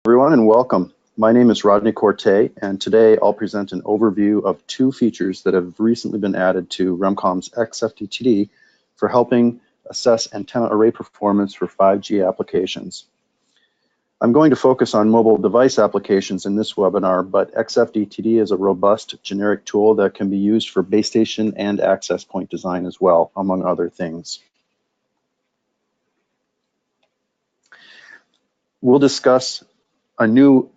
Everyone, and welcome. My name is Rodney Corte, and today I'll present an overview of two features that have recently been added to REMCOM's XFdtd for helping assess antenna array performance for 5G applications. I'm going to focus on mobile device applications in this webinar, but XFdtd is a robust generic tool that can be used for base station and access point design as well, among other things. We'll discuss a new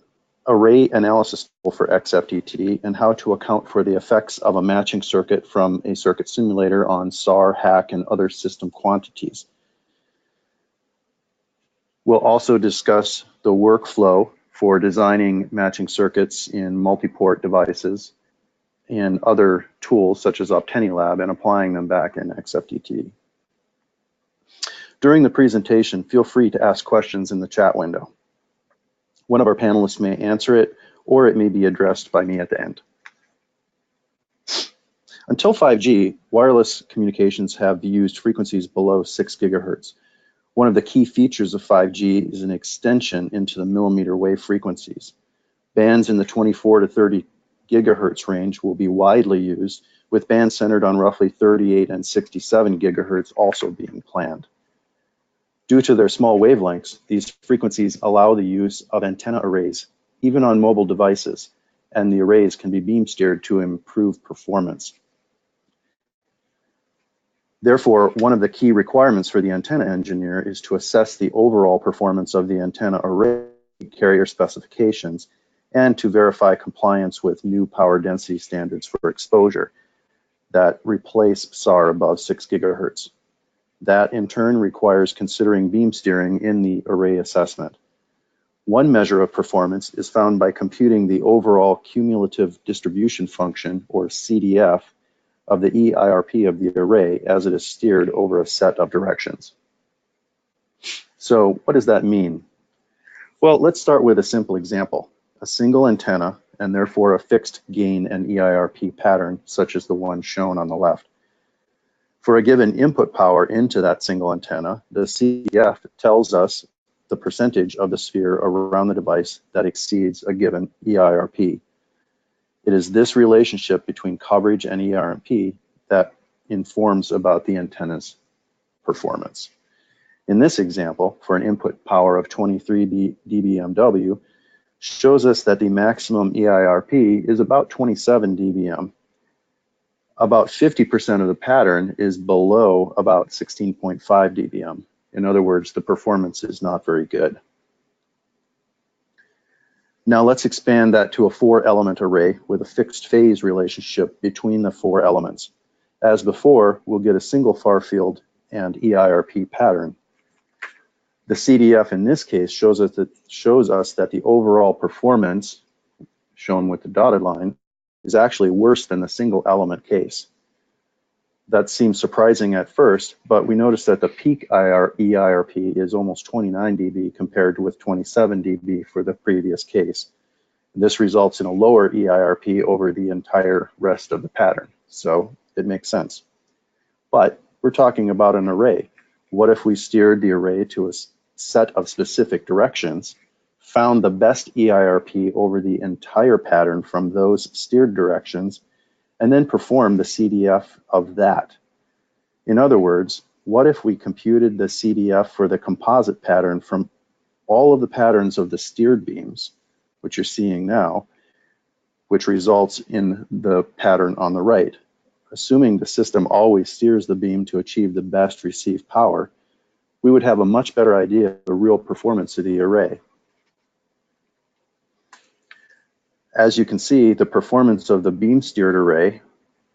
array analysis tool for XFdtd and how to account for the effects of a matching circuit from a circuit simulator on SAR, HAC, and other system quantities. We'll also discuss the workflow for designing matching circuits in multiport devices and other tools such as Optenni Lab and applying them back in XFdtd. During the presentation, feel free to ask questions in the chat window. One of our panelists may answer it, or it may be addressed by me at the end. Until 5G, wireless communications have used frequencies below 6 gigahertz. One of the key features of 5G is an extension into the millimeter wave frequencies. Bands in the 24 to 30 gigahertz range will be widely used, with bands centered on roughly 38 and 67 gigahertz also being planned. Due to their small wavelengths, these frequencies allow the use of antenna arrays, even on mobile devices, and the arrays can be beam steered to improve performance. Therefore, one of the key requirements for the antenna engineer is to assess the overall performance of the antenna array carrier specifications and to verify compliance with new power density standards for exposure that replace SAR above 6 gigahertz. That in turn requires considering beam steering in the array assessment. One measure of performance is found by computing the overall cumulative distribution function, or CDF, of the EIRP of the array as it is steered over a set of directions. So what does that mean? Well, let's start with a simple example. A single antenna, and therefore a fixed gain and EIRP pattern, such as the one shown on the left. For a given input power into that single antenna, the CDF tells us the percentage of the sphere around the device that exceeds a given EIRP. It is this relationship between coverage and EIRP that informs about the antenna's performance. In this example, for an input power of 23 dBmW, shows us that the maximum EIRP is about 27 dBm. About 50% of the pattern is below about 16.5 dBm. In other words, the performance is not very good. Now let's expand that to a 4-element array with a fixed phase relationship between the 4 elements. As before, we'll get a single far field and EIRP pattern. The CDF in this case shows us that the overall performance, shown with the dotted line, is actually worse than the single element case. That seems surprising at first, but we notice that the peak EIRP is almost 29 dB compared with 27 dB for the previous case. This results in a lower EIRP over the entire rest of the pattern, so it makes sense. But we're talking about an array. What if we steered the array to a set of specific directions, found the best EIRP over the entire pattern from those steered directions, and then performed the CDF of that? In other words, what if we computed the CDF for the composite pattern from all of the patterns of the steered beams, which you're seeing now, which results in the pattern on the right? Assuming the system always steers the beam to achieve the best received power, we would have a much better idea of the real performance of the array. As you can see, the performance of the beam steered array,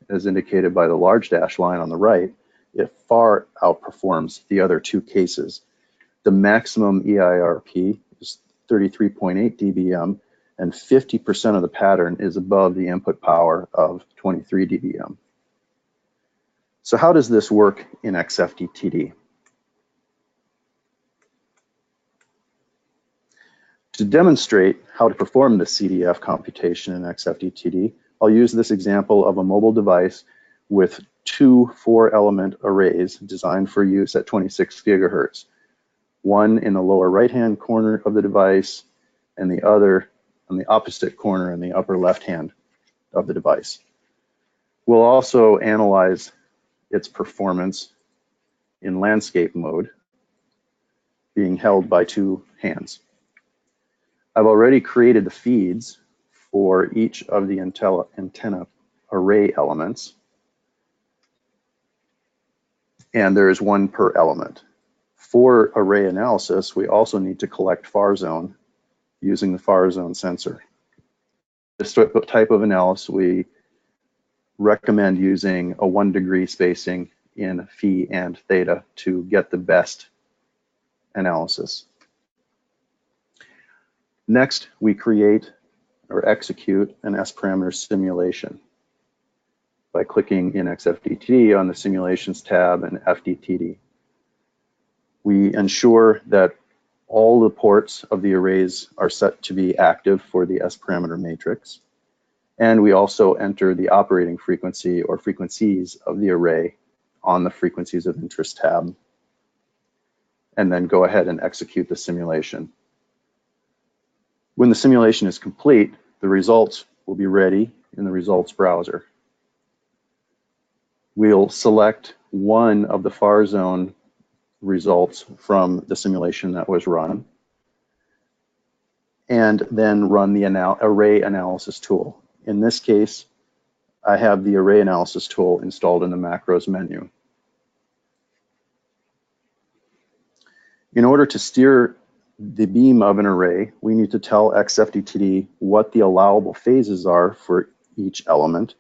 as indicated by the large dash line on the right, it far outperforms the other two cases. The maximum EIRP is 33.8 dBm, and 50% of the pattern is above the input power of 23 dBm. So how does this work in XFdtd? To demonstrate how to perform the CDF computation in XFdtd, I'll use this example of a mobile device with two 4-element arrays designed for use at 26 gigahertz. One in the lower right-hand corner of the device and the other on the opposite corner in the upper left hand of the device. We'll also analyze its performance in landscape mode, being held by two hands. I've already created the feeds for each of the antenna array elements, and there is one per element. For array analysis, we also need to collect far zone using the far zone sensor. This type of analysis, we recommend using a 1 degree spacing in phi and theta to get the best analysis. Next, we create or execute an S-parameter simulation by clicking in XFdtd on the Simulations tab and FDTD. We ensure that all the ports of the arrays are set to be active for the S-parameter matrix, and we also enter the operating frequency or frequencies of the array on the Frequencies of Interest tab, and then go ahead and execute the simulation. When the simulation is complete, the results will be ready in the results browser. We'll select one of the far zone results from the simulation that was run, and then run the array analysis tool. In this case, I have the array analysis tool installed in the macros menu. In order to steer the beam of an array, we need to tell XFdtd what the allowable phases are for each element,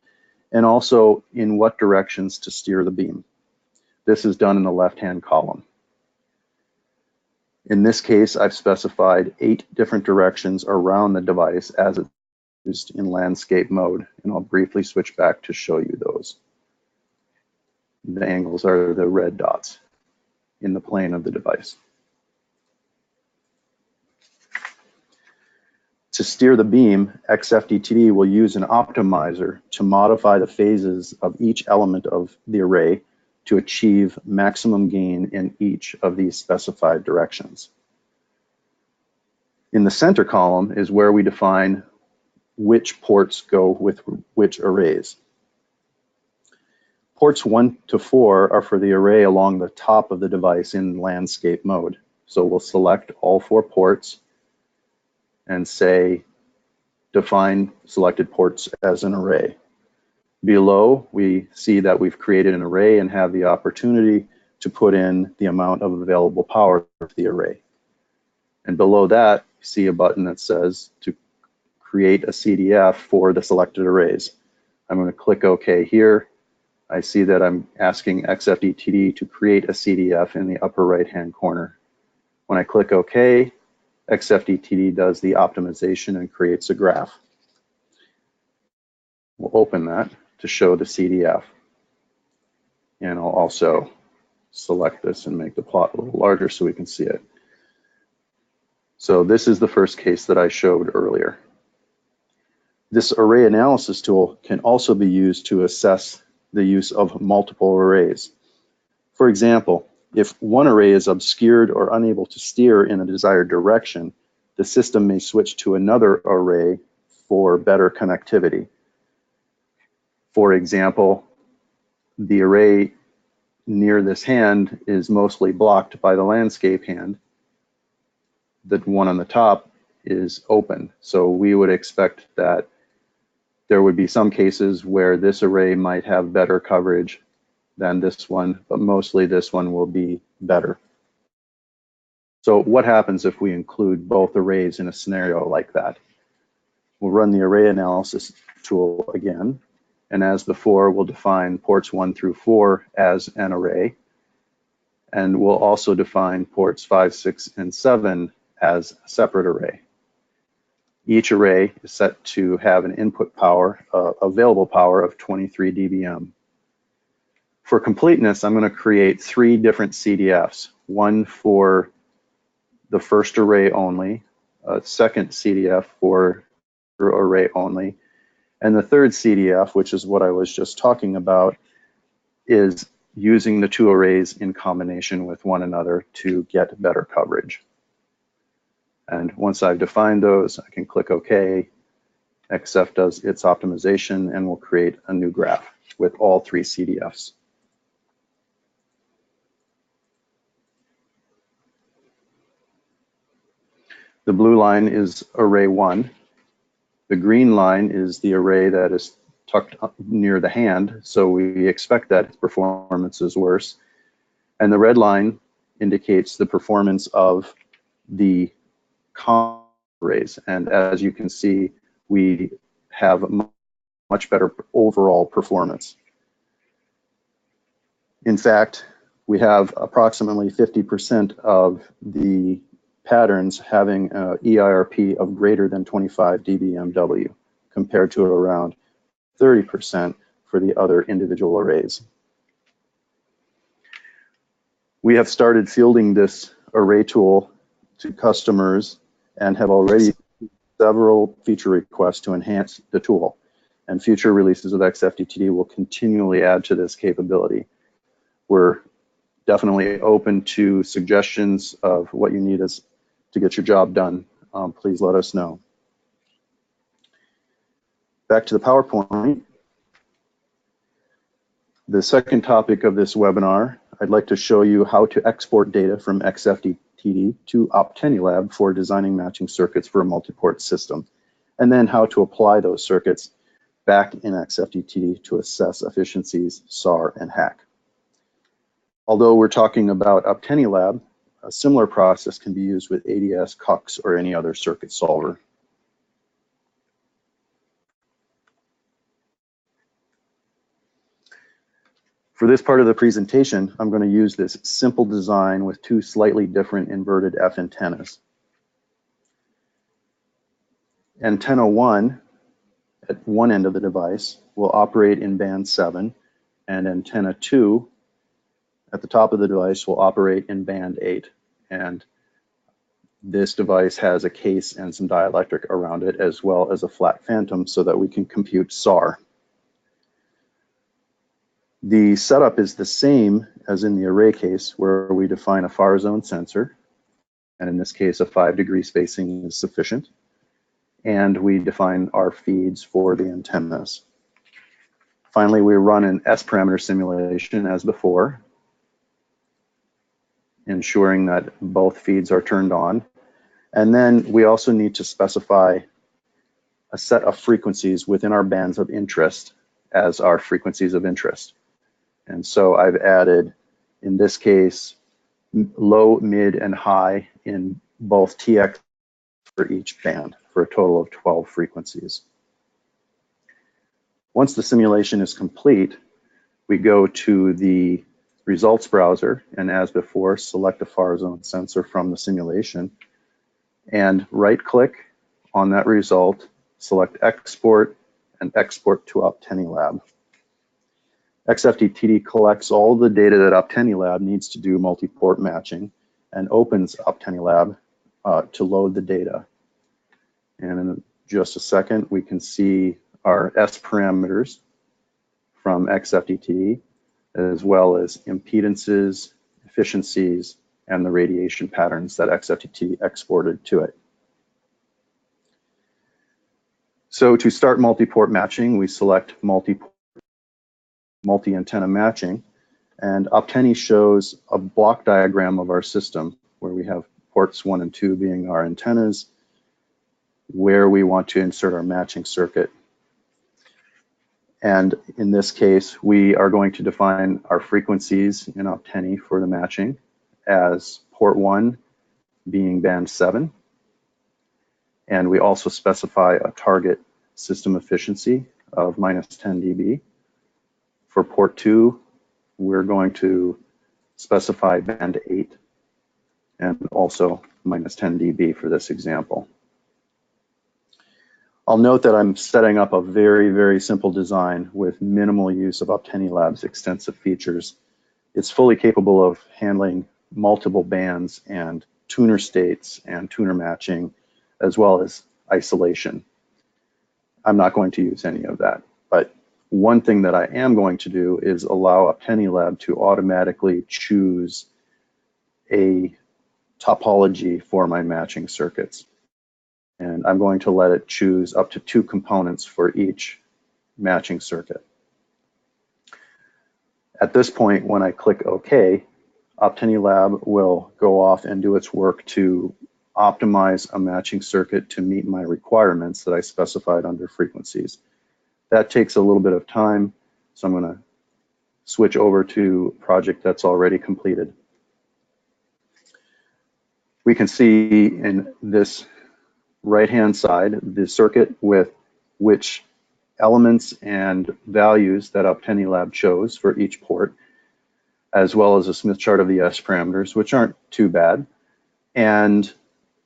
and also in what directions to steer the beam. This is done in the left-hand column. In this case, I've specified 8 different directions around the device as it's used in landscape mode, and I'll briefly switch back to show you those. The angles are the red dots in the plane of the device. To steer the beam, XFdtd will use an optimizer to modify the phases of each element of the array to achieve maximum gain in each of these specified directions. In the center column is where we define which ports go with which arrays. Ports 1 to 4 are for the array along the top of the device in landscape mode. So we'll select all 4 ports and say define selected ports as an array. Below, we see that we've created an array and have the opportunity to put in the amount of available power of the array. And below that, you see a button that says to create a CDF for the selected arrays. I'm going to click OK here. I see that I'm asking XFdtd to create a CDF in the upper right-hand corner. When I click OK, XFdtd does the optimization and creates a graph. We'll open that to show the CDF. And I'll also select this and make the plot a little larger so we can see it. So this is the first case that I showed earlier. This array analysis tool can also be used to assess the use of multiple arrays. For example, if one array is obscured or unable to steer in a desired direction, the system may switch to another array for better connectivity. For example, the array near this hand is mostly blocked by the landscape hand. The one on the top is open. So we would expect that there would be some cases where this array might have better coverage than this one, but mostly this one will be better. So what happens if we include both arrays in a scenario like that? We'll run the array analysis tool again, and as before, we'll define ports 1 through 4 as an array, and we'll also define ports 5, 6, and 7 as a separate array. Each array is set to have an input power, available power of 23 dBm. For completeness, I'm going to create 3 different CDFs, one for the first array only, a second CDF for array only, and the third CDF, which is what I was just talking about, is using the 2 arrays in combination with one another to get better coverage. And once I've defined those, I can click OK. XF does its optimization and will create a new graph with all 3 CDFs. The blue line is array 1. The green line is the array that is tucked up near the hand, so we expect that its performance is worse. And the red line indicates the performance of the common arrays. And as you can see, we have much better overall performance. In fact, we have approximately 50% of the patterns having an EIRP of greater than 25 dBmW, compared to around 30% for the other individual arrays. We have started fielding this array tool to customers and have already several feature requests to enhance the tool. And future releases of XFdtd will continually add to this capability. We're definitely open to suggestions of what you need us to get your job done. Please let us know. Back to the PowerPoint. The second topic of this webinar, I'd like to show you how to export data from XFdtd to Optenni Lab for designing matching circuits for a multiport system, and then how to apply those circuits back in XFdtd to assess efficiencies, SAR, and hack. Although we're talking about Optenni Lab, a similar process can be used with ADS, CUX, or any other circuit solver. For this part of the presentation, I'm going to use this simple design with 2 slightly different inverted F antennas. Antenna 1 at one end of the device will operate in band 7, and antenna 2 at the top of the device will operate in band 8. And this device has a case and some dielectric around it, as well as a flat phantom, so that we can compute SAR. The setup is the same as in the array case, where we define a far zone sensor, and in this case a 5-degree spacing is sufficient, and we define our feeds for the antennas. Finally, we run an S-parameter simulation as before, ensuring that both feeds are turned on. And then we also need to specify a set of frequencies within our bands of interest as our frequencies of interest. And so I've added, in this case, low, mid, and high in both TX for each band, for a total of 12 frequencies. Once the simulation is complete, we go to the results browser, and as before, select a far zone sensor from the simulation, and right-click on that result, select Export, and export to Optenni Lab. XFdtd collects all the data that Optenni Lab needs to do multiport matching and opens Optenni Lab to load the data. And in just a second, we can see our S parameters from XFdtd, as well as impedances, efficiencies, and the radiation patterns that XFdtd exported to it. So to start multiport matching, we select multi-antenna matching, and Optenni shows a block diagram of our system where we have ports 1 and 2 being our antennas, where we want to insert our matching circuit. And in this case, we are going to define our frequencies in Optenni for the matching as port 1 being band 7. And we also specify a target system efficiency of -10 dB. For port 2, we're going to specify band 8 and also -10 dB for this example. I'll note that I'm setting up a very, very simple design with minimal use of Optenni Lab's extensive features. It's fully capable of handling multiple bands and tuner states and tuner matching, as well as isolation. I'm not going to use any of that, but one thing that I am going to do is allow Optenni Lab to automatically choose a topology for my matching circuits. And I'm going to let it choose up to 2 components for each matching circuit. At this point, when I click OK, Optenni Lab will go off and do its work to optimize a matching circuit to meet my requirements that I specified under frequencies. That takes a little bit of time, so I'm going to switch over to a project that's already completed. We can see in this right-hand side the circuit with which elements and values that Optenni Lab chose for each port, as well as a Smith chart of the S parameters, which aren't too bad, and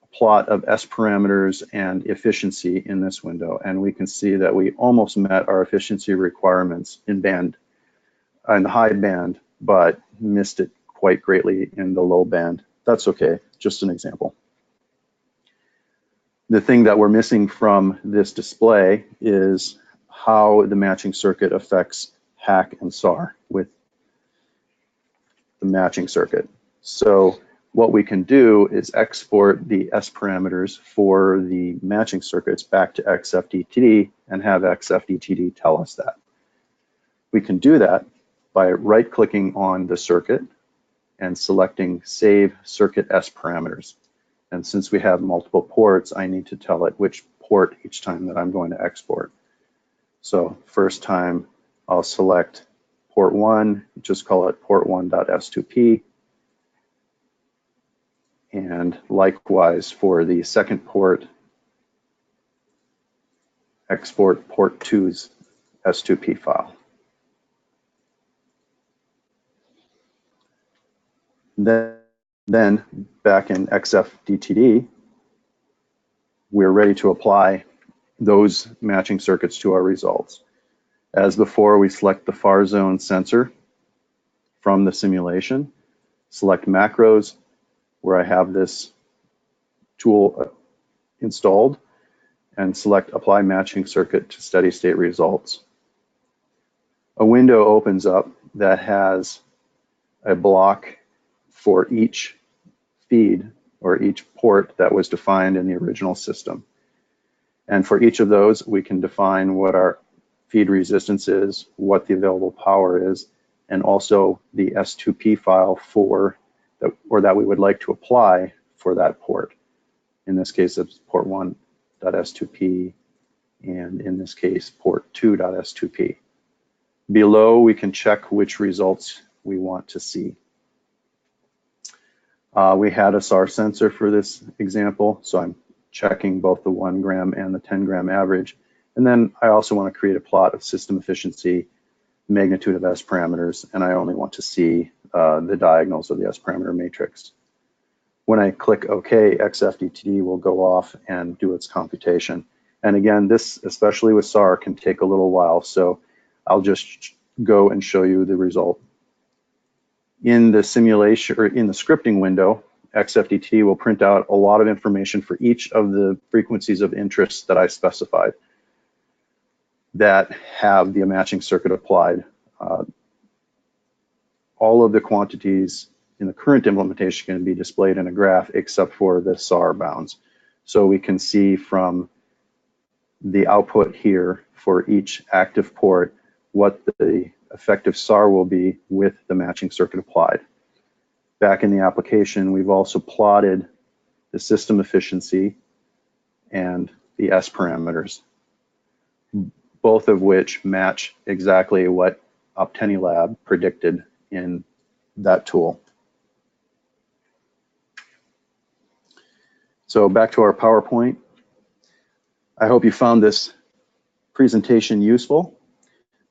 a plot of S parameters and efficiency in this window. And we can see that we almost met our efficiency requirements in the high band, but missed it quite greatly in the low band. That's okay, just an example. The thing that we're missing from this display is how the matching circuit affects HAC and SAR with the matching circuit. So what we can do is export the S parameters for the matching circuits back to XFdtd and have XFdtd tell us that. We can do that by right-clicking on the circuit and selecting Save Circuit S Parameters. And since we have multiple ports, I need to tell it which port each time that I'm going to export. So first time I'll select port 1, just call it port1.s2p. And likewise for the second port, export port 2's S2P file. Then back in XFdtd, we're ready to apply those matching circuits to our results. As before, we select the far zone sensor from the simulation, select macros where I have this tool installed, and select apply matching circuit to steady state results. A window opens up that has a block for each feed or each port that was defined in the original system. And for each of those, we can define what our feed resistance is, what the available power is, and also the S2P file for that we would like to apply for that port. In this case, it's port 1.s2p, and in this case, port 2.s2p. Below, we can check which results we want to see. We had a SAR sensor for this example, so I'm checking both the 1 gram and the 10 gram average. And then I also want to create a plot of system efficiency, magnitude of S parameters, and I only want to see the diagonals of the S parameter matrix. When I click OK, XFdtd will go off and do its computation. And again, this, especially with SAR, can take a little while, so I'll just go and show you the result. In the simulation, or in the scripting window, XFdtd will print out a lot of information for each of the frequencies of interest that I specified that have the matching circuit applied. All of the quantities in the current implementation can be displayed in a graph except for the SAR bounds. So we can see from the output here for each active port what the effective SAR will be with the matching circuit applied. Back in the application, we've also plotted the system efficiency and the S parameters, both of which match exactly what Optenni Lab predicted in that tool. So back to our PowerPoint. I hope you found this presentation useful.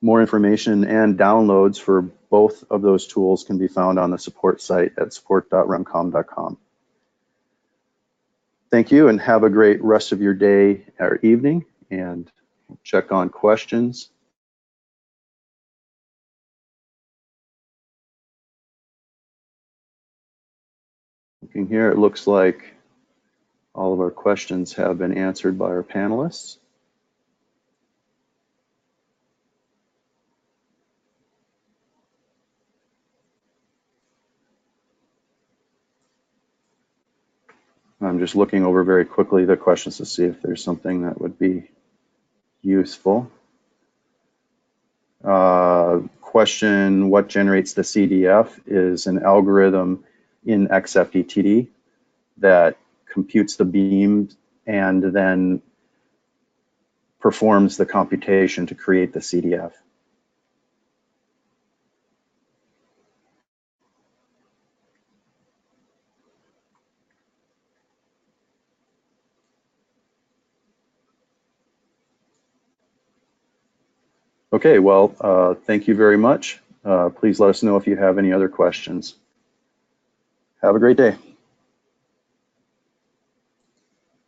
More information and downloads for both of those tools can be found on the support site at support.remcom.com. Thank you, and have a great rest of your day or evening, and check on questions. Looking here, it looks like all of our questions have been answered by our panelists. I'm just looking over very quickly the questions to see if there's something that would be useful. Question, what generates the CDF, is an algorithm in XFdtd that computes the beam and then performs the computation to create the CDF. Okay, well, thank you very much. Please let us know if you have any other questions. Have a great day.